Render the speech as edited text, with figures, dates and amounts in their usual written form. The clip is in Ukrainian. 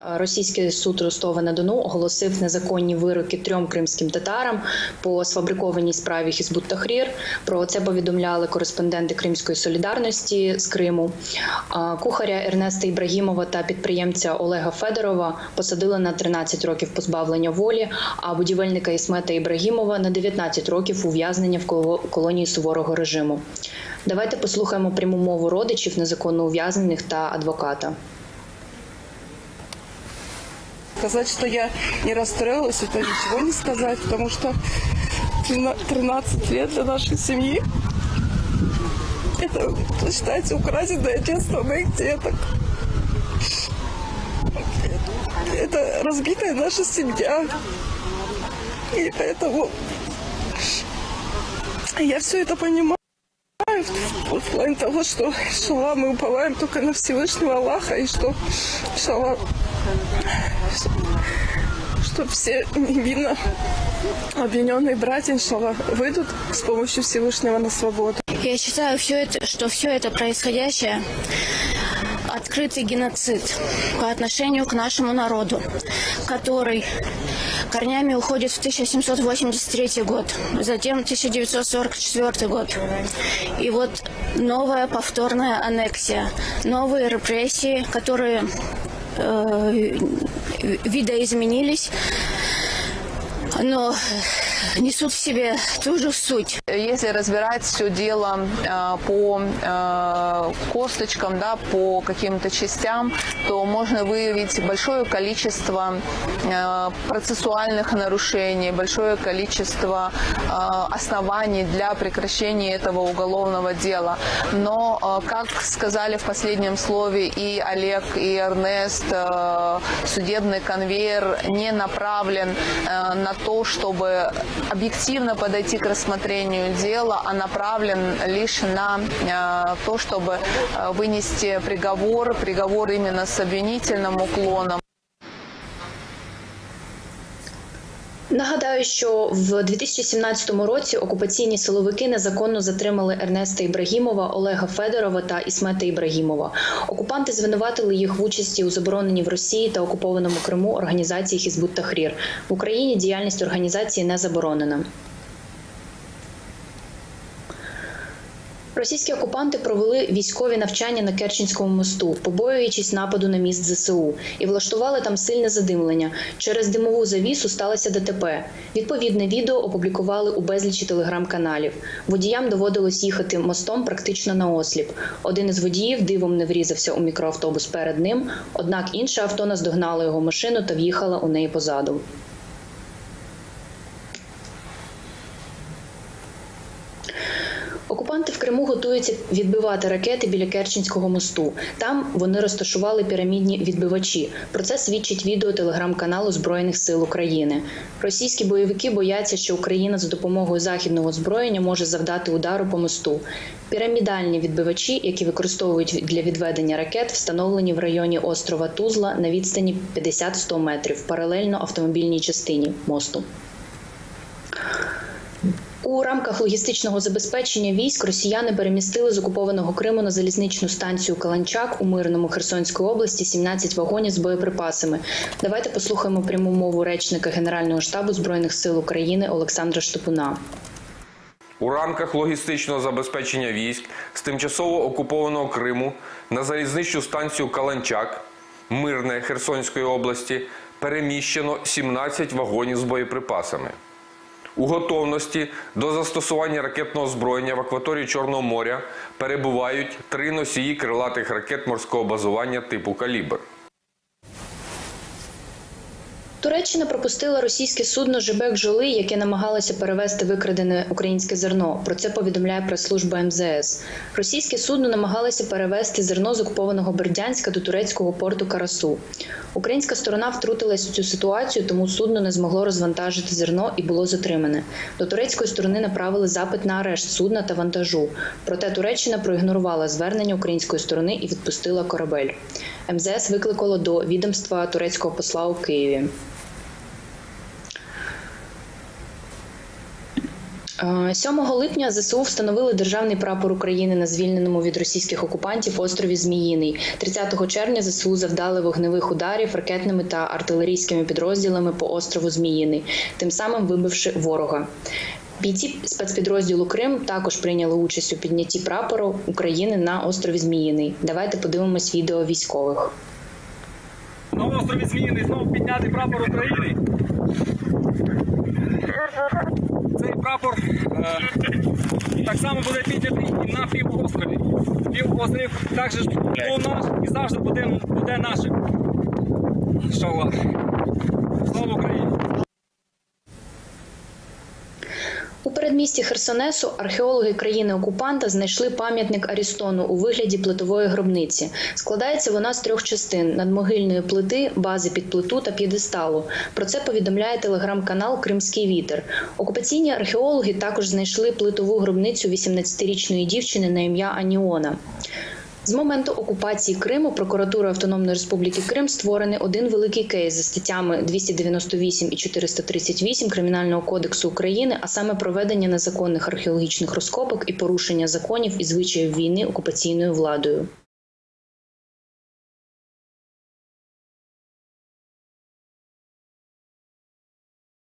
Російський суд Ростова-на-Дону оголосив незаконні вироки 3 кримським татарам по сфабрикованій справі Хізбут Тахрір. Про це повідомляли кореспонденти Кримської солідарності з Криму. Кухаря Ернеста Ібрагімова та підприємця Олега Федорова посадили на 13 років позбавлення волі, а будівельника Ісмета Ібрагімова на 19 років ув'язнення в колонії суворого режиму. Давайте послухаємо пряму мову родичів незаконно ув'язнених та адвоката. Сказать, что я не расстроилась, это ничего не сказать, потому что 13 лет для нашей семьи – это, считайте, украденное детство моих деток. Это разбитая наша семья. И поэтому я все это понимаю в плане того, что, иншаллах, мы уповаем только на Всевышнего Аллаха, и что, иншаллах, что все невинно обвиненные братья, иншаллах, выйдут с помощью Всевышнего на свободу. Я считаю, что все это происходящее открытый геноцид по отношению к нашему народу, который корнями уходит в 1783 год, затем 1944 год. И вот новая повторная аннексия, новые репрессии, которые видоизменились, но несут в себе ту же суть. Если разбирать все дело по косточкам, да, по каким-то частям, то можно выявить большое количество процессуальных нарушений, большое количество оснований для прекращения этого уголовного дела. Но, как сказали в последнем слове и Олег, и Эрнест, судебный конвейер не направлен на то, чтобы объективно подойти к рассмотрению дела, а направлен лишь на то, чтобы вынести приговор именно с обвинительным уклоном. Нагадаю, що в 2017 році окупаційні силовики незаконно затримали Ернеста Ібрагімова, Олега Федорова та Ісмета Ібрагімова. Окупанти звинуватили їх в участі у забороненій в Росії та окупованому Криму організації Хізбут Тахрір. В Україні діяльність організації не заборонена. Російські окупанти провели військові навчання на Керченському мосту, побоюючись нападу на міст ЗСУ, і влаштували там сильне задимлення. Через димову завісу сталося ДТП. Відповідне відео опублікували у безлічі телеграм-каналів. Водіям доводилось їхати мостом практично наосліп. Один із водіїв дивом не врізався у мікроавтобус перед ним, однак інше авто наздогнало його машину та в'їхало у неї позаду. Окупанти в Криму готуються відбивати ракети біля Керченського мосту. Там вони розташували пірамідні відбивачі. Про це свідчить відео телеграм-каналу Збройних сил України. Російські бойовики бояться, що Україна за допомогою західного озброєння може завдати удару по мосту. Пірамідальні відбивачі, які використовують для відведення ракет, встановлені в районі острова Тузла на відстані 50-100 метрів, паралельно автомобільній частині мосту. У рамках логістичного забезпечення військ росіяни перемістили з окупованого Криму на залізничну станцію Каланчак у Мирному Херсонської області 17 вагонів з боєприпасами. Давайте послухаємо пряму мову речника Генерального штабу Збройних сил України Олександра Штопуна. У рамках логістичного забезпечення військ з тимчасово окупованого Криму на залізничну станцію Каланчак, Мирне Херсонської області, переміщено 17 вагонів з боєприпасами. У готовності до застосування ракетного озброєння в акваторії Чорного моря перебувають 3 носії крилатих ракет морського базування типу «Калібр». Туреччина пропустила російське судно «Жебек-Жоли», яке намагалося перевезти викрадене українське зерно. Про це повідомляє прес-служба МЗС. Російське судно намагалося перевезти зерно з окупованого Бердянська до турецького порту Карасу. Українська сторона втрутилась у цю ситуацію, тому судно не змогло розвантажити зерно і було затримане. До турецької сторони направили запит на арешт судна та вантажу. Проте Туреччина проігнорувала звернення української сторони і відпустила корабель. МЗС викликало до відомства турецького посла у Києві. 7 липня ЗСУ встановили державний прапор України на звільненому від російських окупантів острові Зміїний. 30 червня ЗСУ завдали вогневих ударів ракетними та артилерійськими підрозділами по острову Зміїний, тим самим вибивши ворога. Бійці спецпідрозділу «Крим» також прийняли участь у піднятті прапору України на острові Зміїний. Давайте подивимось відео військових. На острові Зміїний знову підняти прапор України. Цей прапор так само буде піднятий і на півострові. Півострів також був наш і завжди буде нашим. Іншаллах. Слава Україні! У передмісті Херсонесу археологи країни-окупанта знайшли пам'ятник Арістону у вигляді плитової гробниці. Складається вона з 3 частин – надмогильної плити, бази під плиту та п'єдесталу. Про це повідомляє телеграм-канал «Кримський вітер». Окупаційні археологи також знайшли плитову гробницю 18-річної дівчини на ім'я Аніона. З моменту окупації Криму прокуратурою Автономної Республіки Крим створений один великий кейс за статтями 298 і 438 Кримінального кодексу України, а саме проведення незаконних археологічних розкопок і порушення законів і звичаїв війни окупаційною владою.